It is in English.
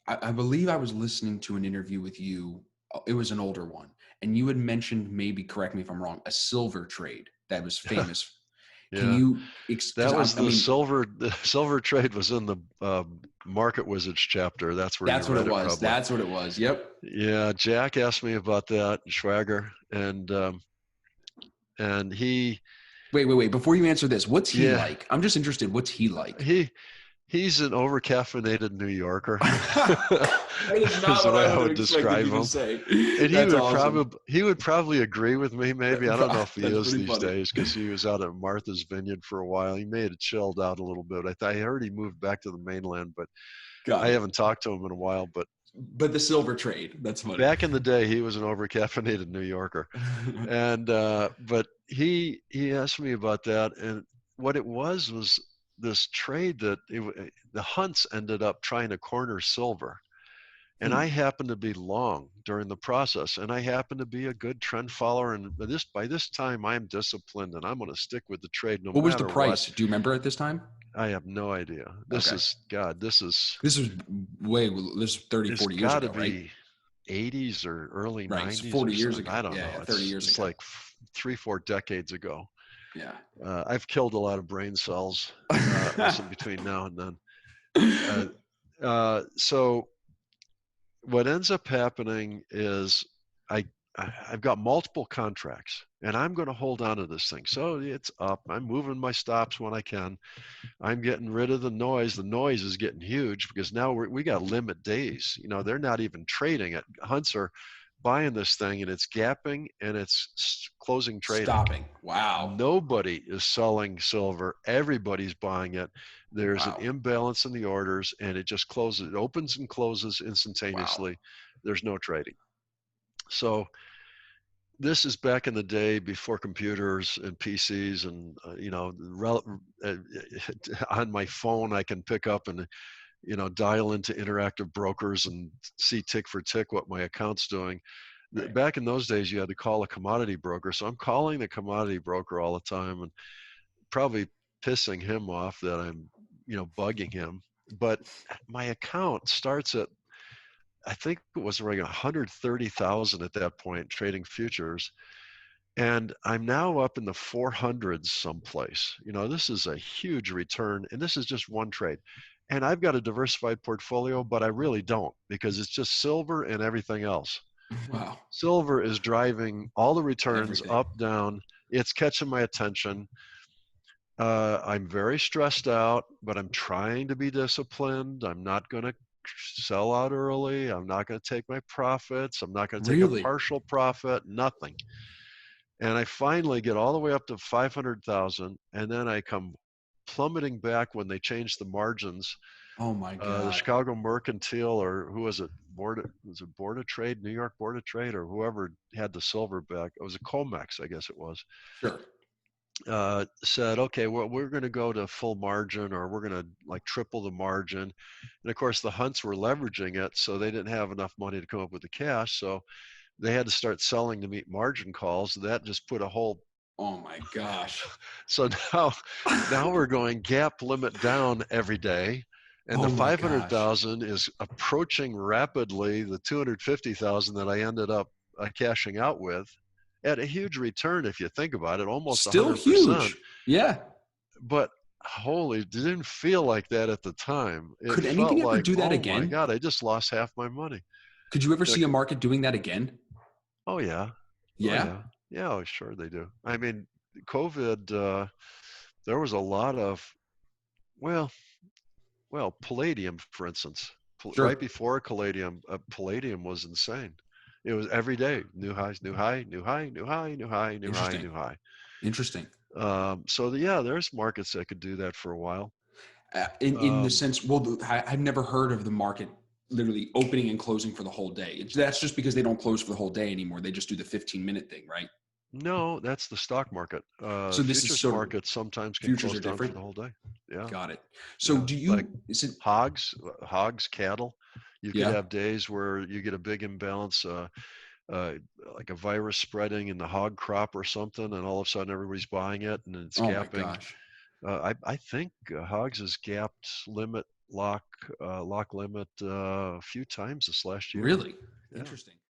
I believe I was listening to an interview with you. It was an older one, and you had mentioned, maybe correct me if I'm wrong, a silver trade that was famous. Can Yeah, you? that Because was I the mean, silver. The silver trade was in the Market Wizards chapter. That's where you that's what it read it was. probably. That's what it was. Yep. Yeah, Jack asked me about that, Schwager, and he, Wait. Before you answer this, what's he yeah, like? I'm just interested. What's he like? he's an overcaffeinated New Yorker. That is Is not the what way I I would have would expected describe you to him. say. And That's awesome. he would probably agree with me. Maybe I don't know if he That's is pretty these funny. days because he was out at Martha's Vineyard for a while. He may have chilled out a little bit. I heard he moved back to the mainland, but Got I it. haven't talked to him in a while. But But the silver trade, that's funny. back in the day, he was an overcaffeinated New Yorker, and but he asked me about that, and what it was this trade that the Hunts ended up trying to corner silver. And I happened to be long during the process, and I happened to be a good trend follower. And by this time, I'm disciplined, and I'm going to stick with the trade no What was the matter what. price? Do you remember at this time? I have no idea. This Okay. is God. This was this is 30, It's 40 years got to ago, right? be 80s or early Right. So 90s 40 or years something. ago. I don't Yeah, know. yeah, 30 It's years it's ago. like 3-4 decades ago. Yeah. I've killed a lot of brain cells in between now and then. So what ends up happening is I I've got multiple contracts and I'm going to hold on to this thing. So it's up. I'm moving my stops when I can. I'm getting rid of the noise. The noise is getting huge because now we got limit days. They're not even trading it. Hunts are buying this thing and it's gapping and it's closing trading. Stopping. Wow. Nobody is selling silver. Everybody's buying it. There's an Wow. imbalance in the orders and it just closes. It opens and closes Wow. instantaneously. There's no trading. So this is back in the day before computers and PCs and on my phone I can pick up and dial into interactive brokers and see tick for tick what my account's doing. Right. Back in those days you had to call a commodity broker, so I'm calling the commodity broker all the time and probably pissing him off that I'm bugging him. But my account starts at, I think it was around 130,000 at that point trading futures. And I'm now up in the 400s someplace. This is a huge return, and this is just one trade. And I've got a diversified portfolio, but I really don't because it's just silver and everything else. Wow. Silver is driving all the returns Everything. up, down. It's catching my attention. I'm very stressed out, but I'm trying to be disciplined. I'm not going to sell out early. I'm not going to take my profits. I'm not going to take a Really? partial profit, nothing. And I finally get all the way up to 500,000, and then I come plummeting back when they changed the margins. Oh my The God. Chicago Mercantile, or who was it? Board of Trade, New York Board of Trade, or whoever had the silver back. It was a Comex, I guess it was. Sure. Said, okay, well, we're going to go to full margin, or we're going to like triple the margin. And of course, the Hunts were leveraging it, so they didn't have enough money to come up with the cash. So they had to start selling to meet margin calls. That just put a whole. Oh my gosh. So now we're going gap limit down every day. And the Oh my gosh. 500,000 is approaching rapidly the 250,000 that I ended up cashing out with at a huge return. If you think about it, almost Still 100%. huge. Yeah. But holy, it didn't feel like that at the time. It Could felt anything ever like, do that oh my again? God, I just lost half my money. Could you ever You know, see a market doing that again? oh yeah. Oh Yeah. yeah. Yeah, oh, sure they do. I mean, COVID, there was a lot of, well, palladium, for instance, right Sure. before palladium was insane. It was every day, new highs, new high, new high, new high, new high, new high, Interesting. new high. Interesting. Yeah, there's markets that could do that for a while. In the Um, sense, well, I've never heard of the market literally opening and closing for the whole day. That's just because they don't close for the whole day anymore. They just do the 15-minute thing, right? no, that's the stock market. So this is Futures sort of markets sometimes can futures close are down for different. the whole day. Yeah, Got it. So yeah. do Like you, is it, hogs, cattle. You could yeah. have days where you get a big imbalance, uh, like a virus spreading in the hog crop or something, and all of a sudden everybody's buying it and it's Oh my gapping. gosh. I think hogs is gapped limit lock limit a few times this last year. Really Yeah. interesting.